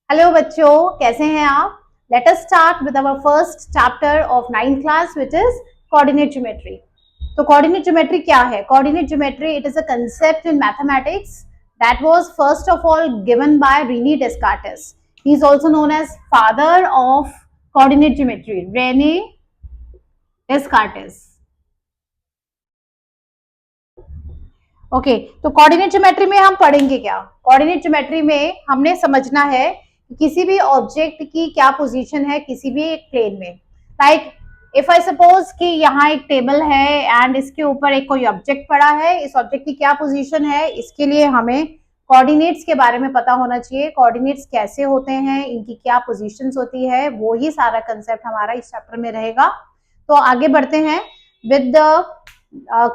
Hello बच्चों, कैसे हैं आप? Let us start with our first chapter of 9th class which is coordinate geometry. तो कोऑर्डिनेट ज्योमेट्री क्या है? Coordinate geometry it is a concept in mathematics that was first of all given by Rene Descartes. He is also known as father of coordinate geometry, Rene Descartes. Okay तो coordinate geometry में हम पढ़ेंगे क्या? Coordinate geometry में हमने समझना है कि किसी भी ऑब्जेक्ट की क्या पोजीशन है किसी भी एक प्लेन में। लाइक इफ आई सपोज कि यहाँ एक टेबल है एंड इसके ऊपर एक कोई ऑब्जेक्ट पड़ा है, इस ऑब्जेक्ट की क्या पोजीशन है, इसके लिए हमें कोऑर्डिनेट्स के बारे में पता होना चाहिए। कोऑर्डिनेट्स कैसे होते हैं, इनकी क्या पोजीशंस होती है, वो ही सारा कंसेप्ट हमारा इस चैप्टर में रहेगा। तो आगे बढ़ते हैं with the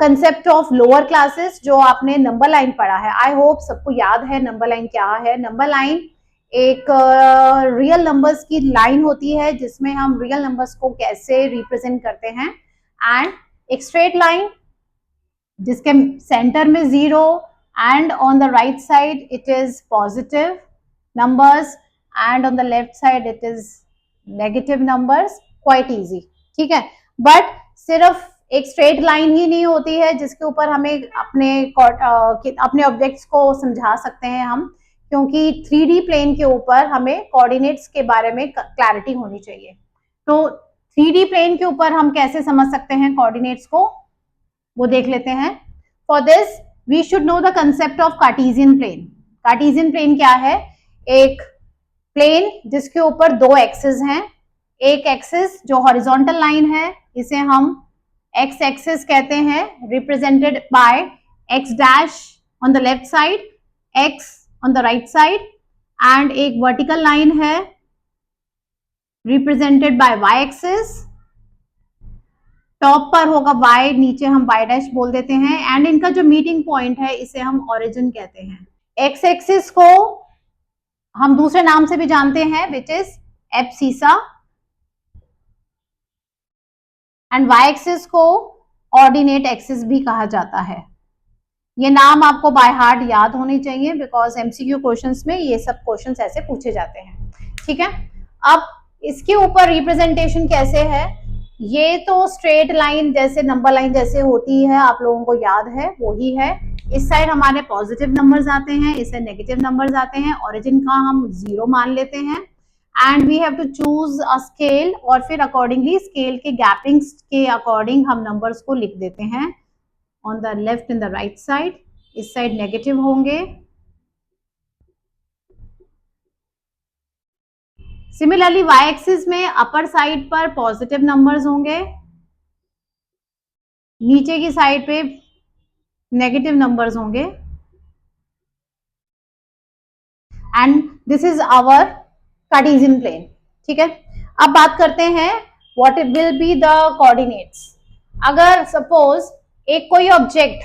concept of lower classes जो आपने नंबर लाइन पढ़ा है। आई होप सबको याद है नंबर लाइन क्या है। नंबर लाइन एक रियल नंबर्स की लाइन होती है जिसमें हम रियल नंबर्स को कैसे रिप्रेजेंट करते हैं, एंड एक स्ट्रेट लाइन जिसके सेंटर में 0 and on the right side it is positive numbers and on the left side it is negative numbers. Quite easy, ठीक है। बट सिर्फ एक स्ट्रेट लाइन ही नहीं होती है जिसके ऊपर हमें अपने ऑब्जेक्ट्स को समझा सकते हैं हम, क्योंकि 3D प्लेन के ऊपर हमें कोऑर्डिनेट्स के बारे में क्लैरिटी होनी चाहिए। तो 3D प्लेन के ऊपर हम कैसे समझ सकते हैं कोऑर्डिनेट्स को, वो देख लेते हैं। For this we should know the concept of Cartesian plane. Cartesian plane क्या है? एक प्लेन जिसके ऊपर दो एक्सिस हैं। एक एक्सिस जो हॉरिजॉन्टल लाइन है इसे हम एक्स एक्सिस कहते हैं, represented by x dash on the left side, x on the right side, and एक वर्टिकल लाइन है represented by y axis. Top पर होगा वाई, नीचे हम वाई डैश बोल देते हैं, एंड इनका जो मीटिंग पॉइंट है इसे हम ओरिजिन कहते हैं। एक्स एक्सिस को हम दूसरे नाम से भी जानते हैं which is abscissa, and y axis को ऑर्डिनेट एक्सिस भी कहा जाता है। ये नाम आपको बाय हार्ट याद होने चाहिए बिकॉज एमसीक्यू क्वेश्चंस में ये सब क्वेश्चंस ऐसे पूछे जाते हैं, ठीक है। अब इसके ऊपर रिप्रेजेंटेशन कैसे है? ये तो स्ट्रेट लाइन जैसे नंबर लाइन जैसे होती है, आप लोगों को याद है वो ही है। इस साइड हमारे पॉजिटिव नंबर्स आते हैं, इस साइड नेगेटिव नंबर्स आते हैं। ओरिजिन का हम 0 मान लेते हैं and we have to choose a scale, और फिर अकॉर्डिंगली स्केल के गैपिंग्स के अकॉर्डिंग हम नंबर्स को लिख देते हैं on the left and the right side. इस साइड नेगेटिव होंगे। सिमिलरली वाई एक्सिस में अपर साइड पर पॉजिटिव नंबर्स होंगे, नीचे की साइड पे नेगेटिव नंबर्स होंगे, and this is our Cartesian plane, ठीक है। अब बात करते हैं what it will be the coordinates. अगर सपोज एक कोई ऑब्जेक्ट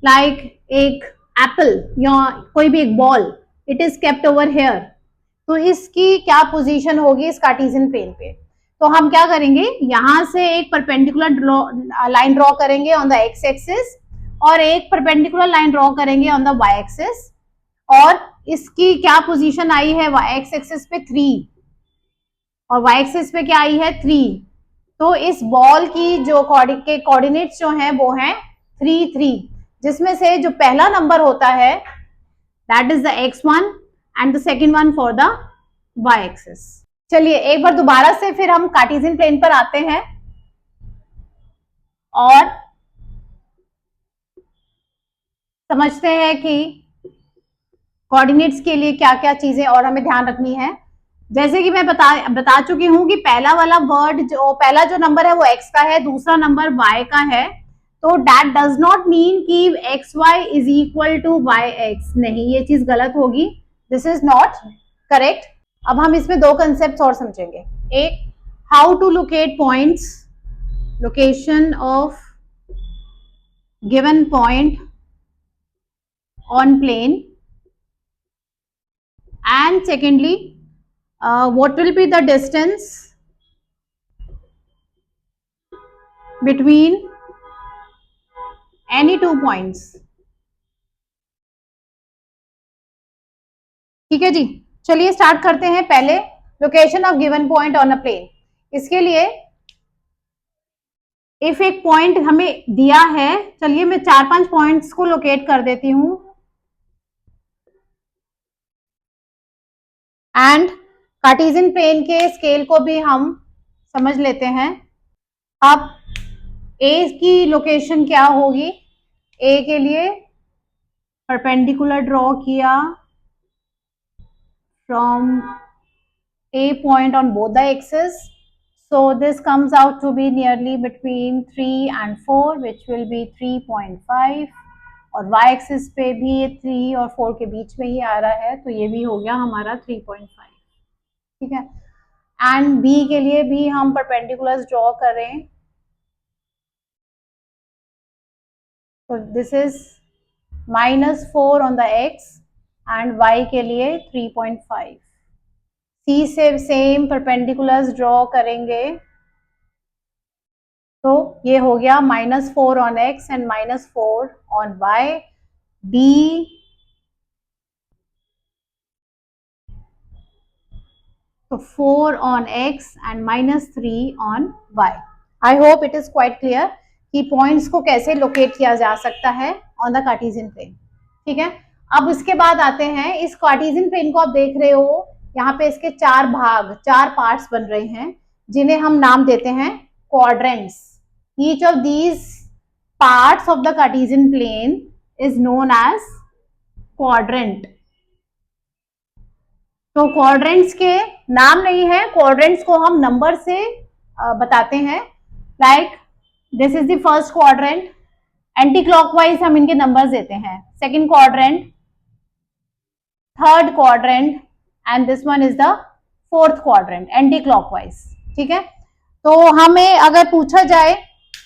लाइक एक एप्पल या कोई भी एक ball it is kept over here, तो इसकी क्या पोजीशन होगी इस कार्टेशियन प्लेन पे? तो हम क्या करेंगे, यहां से एक परपेंडिकुलर लाइन ड्रॉ करेंगे ऑन द एक्स एक्सिस और एक परपेंडिकुलर लाइन ड्रॉ करेंगे ऑन द वाई एक्सिस, और इसकी क्या पोजीशन आई है एक्स एक्सिस पे 3 और वाई एक्सिस पे क्या आई है 3। तो इस बॉल की जो कोऑर्डिनेट्स जो हैं वो हैं 3 3, जिसमें से जो पहला नंबर होता है that is the x1 and the second one for the y axis. चलिए एक बार दोबारा से फिर हम कार्टेशियन प्लेन पर आते हैं और समझते हैं कि कोऑर्डिनेट्स के लिए क्या क्या चीजें और हमें ध्यान रखनी है। जैसे कि मैं बता चुकी हूं कि पहला वाला वर्ड जो पहला जो नंबर है वो x का है, दूसरा नंबर y का है, तो दैट डज नॉट मीन कि x y is equal to y x, नहीं, ये चीज गलत होगी, दिस इज नॉट करेक्ट। अब हम इसमें दो कंसेप्ट और समझेंगे। एक, how to locate points, location of given point on plane, and secondly what will be the distance between any two points, ठीक है जी। चलिए स्टार्ट करते हैं। पहले location of given point on a plane. इसके लिए इफ एक पॉइंट हमें दिया है, चलिए मैं 4-5 पॉइंट्स को लोकेट कर देती हूं एंड कार्टेशियन प्लेन के स्केल को भी हम समझ लेते हैं। अब ए की लोकेशन क्या होगी? ए के लिए परपेंडिकुलर ड्रॉ किया from a point on both the axes, so this comes out to be nearly between 3 and 4, which will be 3.5, और y axis पे भी ये 3 और 4 के बीच में ही आ रहा है, तो ये भी हो गया हमारा 3.5। ठीक है, एंड b के लिए भी हम परपेंडिकुलर्स ड्रॉ करें, तो this is -4 on the x and y के लिए 3.5। सी से सेम परपेंडिकुलर्स ड्रॉ करेंगे, तो ये हो गया -4 on x and -4 on y। D तो 4 on x and -3 on y। I hope it is quite clear कि पॉइंट्स को कैसे लोकेट किया जा सकता है ऑन द कार्टेशियन प्लेन। ठीक है, अब इसके बाद आते हैं, इस कार्टेशियन प्लेन को आप देख रहे हो, यहाँ पे इसके 4 भाग, 4 पार्ट्स बन रहे हैं, जिन्हें हम नाम देते हैं quadrants. Each of these parts of the Cartesian plane is known as quadrant. तो क्वाड्रेंट्स के नाम नहीं है, क्वाड्रेंट्स को हम नंबर से बताते हैं। Like this is the first quadrant, anti clockwise हम इनके नंबर्स देते हैं। Second quadrant, third quadrant and this one is the fourth quadrant anti clockwise. ठीक है, तो हमें अगर पूछा जाए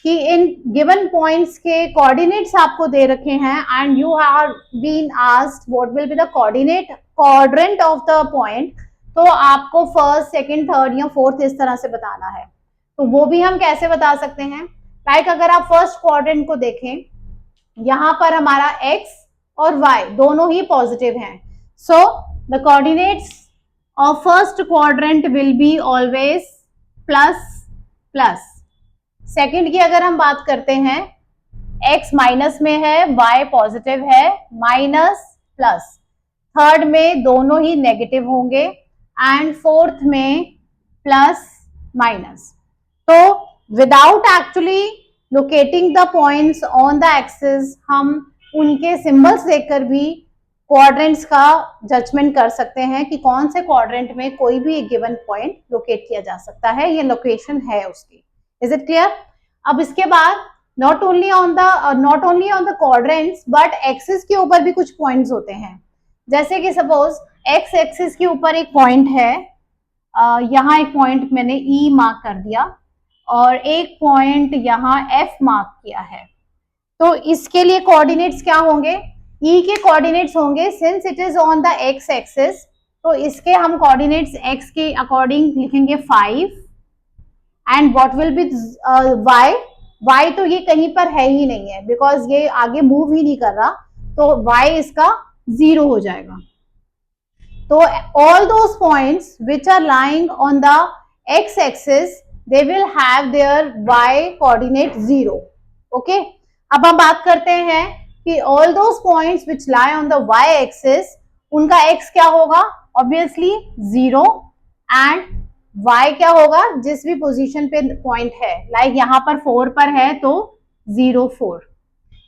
कि इन गिवन पॉइंट्स के कोऑर्डिनेट्स आपको दे रखे हैं and you are been asked what will be the coordinate quadrant of the point, तो आपको फर्स्ट, सेकंड, थर्ड या फोर्थ इस तरह से बताना है। तो वो भी हम कैसे बता सकते हैं? लाइक अगर आप फर्स्ट क्वाड्रेंट को देखें, यहां पर हमारा x और y दोनों ही पॉजिटिव हैं, so the coordinates of first quadrant will be always plus plus. Second की अगर हम बात करते हैं, x माइनस में है, y पॉजिटिव है, माइनस प्लस। थर्ड में दोनों ही नेगेटिव होंगे एंड फोर्थ में प्लस माइनस। तो without actually locating the points on the axis, हम उनके सिंबल्स देखकर भी क्वाड्रेंट्स का जजमेंट कर सकते हैं कि कौन से क्वाड्रेंट में कोई भी एक गिवन पॉइंट लोकेट किया जा सकता है, ये लोकेशन है उसकी। Is it clear? अब इसके बाद not only on the quadrants but axis के ऊपर भी कुछ पॉइंट्स होते हैं। जैसे कि सपोज एक्स एक्सिस के ऊपर एक पॉइंट है, यहाँ एक पॉइंट मैंने ई मार्क कर दिया और एक पॉइंट यहाँ एफ मार्क किया है, तो इसके लिए कोऑर्डिनेट्स क्या होंगे? ई के कोऑर्डिनेट्स होंगे, since it is on the x axis, तो इसके हम कोऑर्डिनेट्स एक्स के अकॉर्डिंग लिखेंगे 5 and what will be y. Y तो ये कहीं पर है ही नहीं है बिकॉज ये आगे मूव ही नहीं कर रहा, तो वाई इसका 0 हो जाएगा। तो all those points which are lying on the x axis they will have their y coordinate 0. okay, अब हम बात करते हैं कि all those points which lie on the y axis उनका x क्या होगा? obviously 0 and y क्या होगा? जिस भी पोजीशन पे पॉइंट है, लाइक यहाँ पर 4 पर है तो 0 4।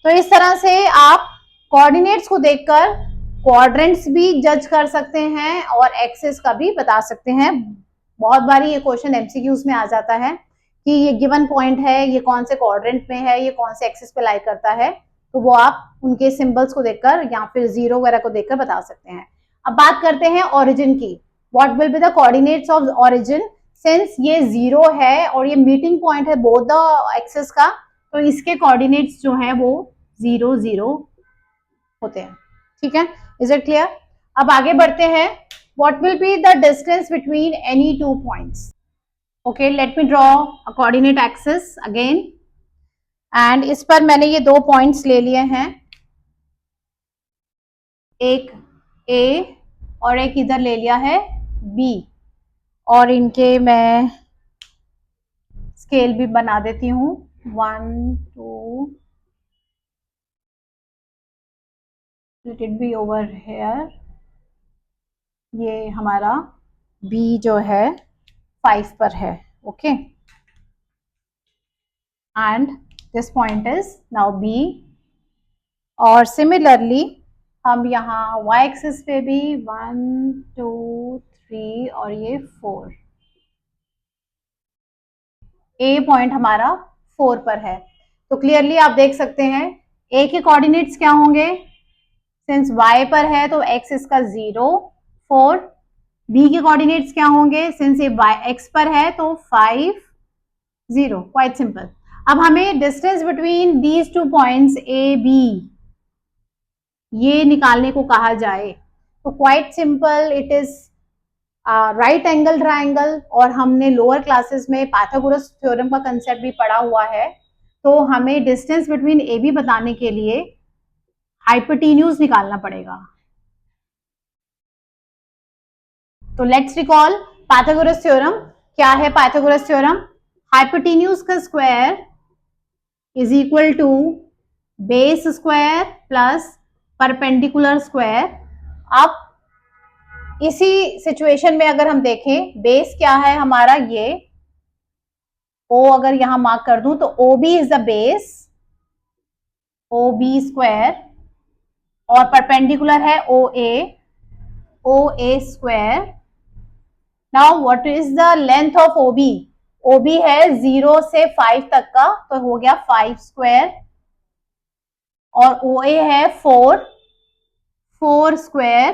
तो इस तरह से आप कोऑर्डिनेट्स को देखकर क्वाड्रेंट्स भी जज कर सकते हैं और एक्सिस का भी बता सकते हैं। बहुत बारी ये क्वेश्चन एमसीक्यूज में आ जाता है कि ये गिवन पॉइंट है, ये कौन से क्वाड्रेंट में है, ये कौन से एक्सिस पे लाई करता है, तो वो आप उनके सिंबल्स को देखकर या फिर जीरो वगैरह को देखकर बता सकते हैं। अब बात करते हैं ओरिजिन की। What will be the coordinates of origin? Since ये 0 है और ये मीटिंग पॉइंट है बोथ द एक्सिस का, तो इसके कोऑर्डिनेट्स जो है वो 0 0 होते हैं। ठीक है, इज इट क्लियर? अब आगे बढ़ते हैं। What will be the distance between any two points? Okay, let me draw a coordinate axis again and इस पर मैंने ये 2 पॉइंट्स ले लिए हैं, एक A और एक इधर ले लिया है b, और इनके मैं स्केल भी बना देती हूँ 1 2, let it be over here. ये हमारा b जो है 5 पर है, okay, and this point is now b। और सिमिलरली हम यहाँ y एक्सिस पे भी 1 2 3 और ये 4, a पॉइंट हमारा 4 पर है। तो क्लियरली आप देख सकते हैं a के कोऑर्डिनेट्स क्या होंगे, सिंस y पर है तो x इसका 0 4, b के कोऑर्डिनेट्स क्या होंगे, सिंस ये x पर है तो 5 0, क्वाइट सिंपल। अब हमें distance between these two points a b ये निकालने को कहा जाए तो quite simple, it is right angle triangle, और हमने लोअर क्लासेस में पाइथागोरस थ्योरम का कंसेप्ट भी पढ़ा हुआ है। तो हमें डिस्टेंस बिटवीन ए बी बताने के लिए हाइपोटेन्यूज निकालना पड़ेगा। तो लेट्स रिकॉल पाइथागोरस थ्योरम। क्या है पाइथागोरस थ्योरम? हाइपोटेन्यूज का square is equal to base square plus perpendicular square. अब इसी सिचुएशन में अगर हम देखें, बेस क्या है हमारा, ये ओ अगर यहां मार्क कर दूं तो O B is the base, O B square, और परपेंडिकुलर है O A square. Now what is the length of O B? O B है 0 से 5 तक का, तो हो गया 5 स्क्वायर, और ओ ए है 4 स्क्वायर,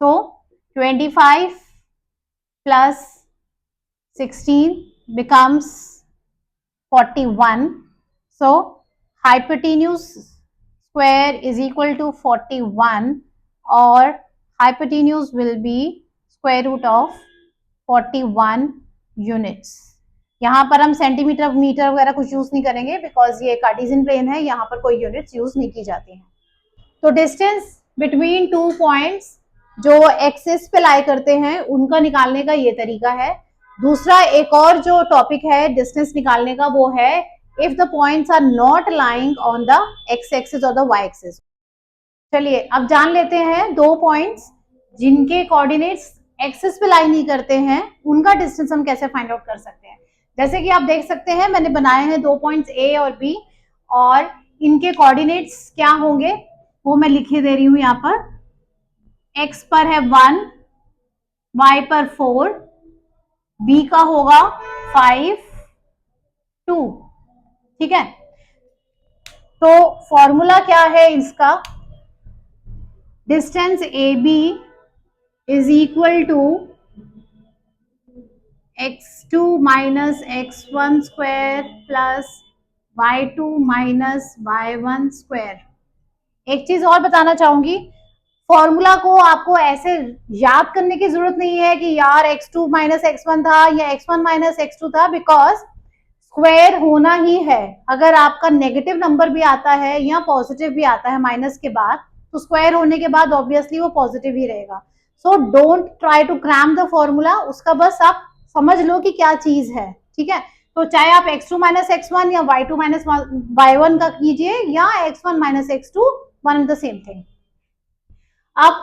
तो 25 plus 16 becomes 41. So hypotenuse square is equal to 41, or hypotenuse will be square root of 41 units. यहाँ पर हम सेंटीमीटर मीटर वगैरह कुछ यूज नहीं करेंगे बिकॉज ये कार्टेशियन प्लेन है, यहाँ पर कोई यूनिट्स यूज नहीं की जाती हैं। तो डिस्टेंस बिटवीन टू पॉइंट्स जो एक्सिस पे लाई करते हैं उनका निकालने का ये तरीका है। दूसरा एक और जो टॉपिक है डिस्टेंस निकालने का वो है if the points are not lying on the x axis और द वाई एक्सिस। चलिए अब जान लेते हैं दो पॉइंट्स जिनके कोऑर्डिनेट्स एक्सिस पे लाई नहीं करते हैं, उनका डिस्टेंस हम कैसे फाइंड आउट कर सकते हैं। जैसे कि आप देख सकते हैं मैंने बनाए हैं दो पॉइंट्स ए और बी, और इनके कोऑर्डिनेट्स क्या होंगे वो मैं लिखे दे रही हूं यहाँ पर। x पर है 1, y पर 4, b का होगा 5 2, ठीक है। तो फॉर्मूला क्या है इसका, distance A B is equal to x2 minus x1 square plus y2 minus y1 square. एक चीज और बताना चाहूंगी, फॉर्मूला को आपको ऐसे याद करने की जरूरत नहीं है कि यार x2 माइनस x1 था या x1 माइनस x2 था, बिकॉज स्क्वायर होना ही है। अगर आपका नेगेटिव नंबर भी आता है या पॉजिटिव भी आता है माइनस के बाद, तो स्क्वायर होने के बाद ऑब्वियसली वो पॉजिटिव ही रहेगा। So don't try to cram the formula, उसका बस आप समझ लो कि क्या चीज है, ठीक है। तो चाहे आप x2 माइनस x1 या y2 माइनस y1 का कीजिए या x1 minus x2, one and the same thing. आप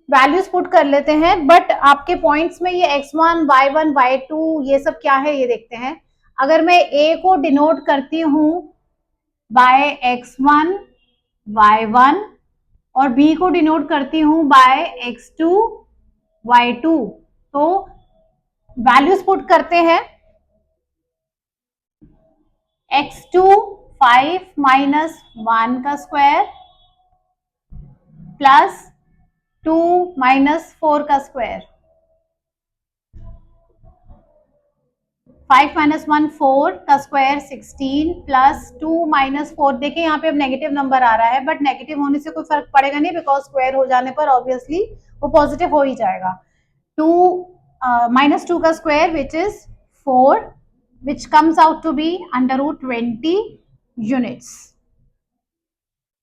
वैल्यूज पुट कर लेते हैं, बट आपके पॉइंट्स में ये x1 y1 y2 ये सब क्या है ये देखते हैं। अगर मैं a को डिनोट करती हूं बाय x1 y1 और b को डिनोट करती हूं बाय x2 y2, तो वैल्यूज पुट करते हैं। x2 5 माइनस 1 का स्क्वायर प्लस 2 माइनस 4 का स्क्वायर, 5 माइनस 1 4 का स्क्वायर 16 प्लस 2 माइनस 4। देखिए यहाँ पे अब नेगेटिव नंबर आ रहा है, बट नेगेटिव होने से कोई फर्क पड़ेगा नहीं बिकॉज स्क्वायर हो जाने पर ऑब्वियसली वो पॉजिटिव हो ही जाएगा। 2 माइनस 2 का square which is 4, which comes out to be under root 20 units.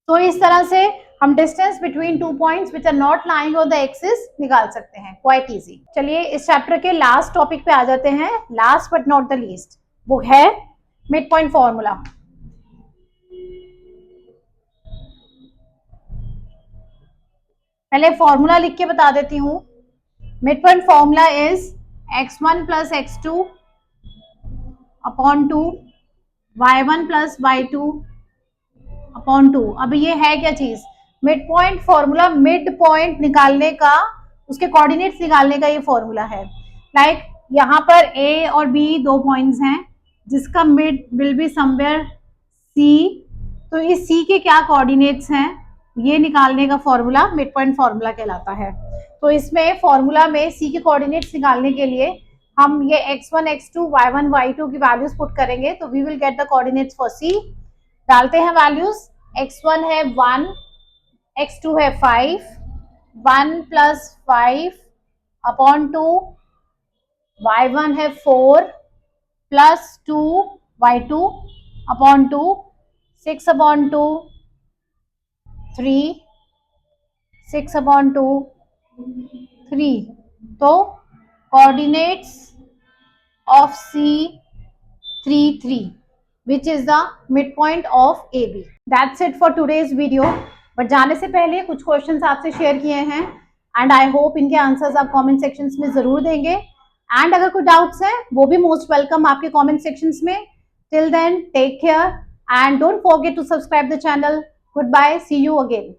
तो इस तरह से हम distance between 2 points which are not lying on the axis निकाल सकते हैं, क्वाइट इजी। चलिए इस चैप्टर के लास्ट टॉपिक पे आ जाते हैं, last but not the least, वो है मिड पॉइंट फॉर्मूला। पहले फॉर्मूला लिख के बता देती हूँ। Mid point formula is x1 plus x2 upon 2 y1 plus y2 upon 2। अब ये है क्या चीज, mid point formula, mid point निकालने का, उसके कोऑर्डिनेट्स निकालने का ये फॉर्मूला है। लाइक यहाँ पर a और b दो पॉइंट्स हैं जिसका mid will be somewhere c, तो इस c के क्या कोऑर्डिनेट्स हैं ये निकालने का फॉर्मूला मिड पॉइंट फॉर्मूला कहलाता है। तो इसमें फॉर्मूला में c के कोऑर्डिनेट्स निकालने के लिए हम ये x1 x2 y1 y2 की वैल्यूज पुट करेंगे, तो we will get the coordinates for c। डालते हैं वैल्यूज, x1 है 1, x2 है 5, 1 प्लस 5 अपॉन 2, y1 है 4 plus 2 y2 upon 2, 6 upon 2 3, 6 upon 2 3। तो coordinates of C 3 3 which is the midpoint of AB. That's it for today's video. But जाने से पहले कुछ क्वेश्चंस आपसे शेयर किए हैं एंड आई होप इनके आंसर्स आप कमेंट सेक्शंस में जरूर देंगे, एंड अगर कोई डाउट्स हैं वो भी मोस्ट वेलकम आपके कमेंट सेक्शंस में। Till then take care and don't forget to subscribe the channel. Goodbye, see you again.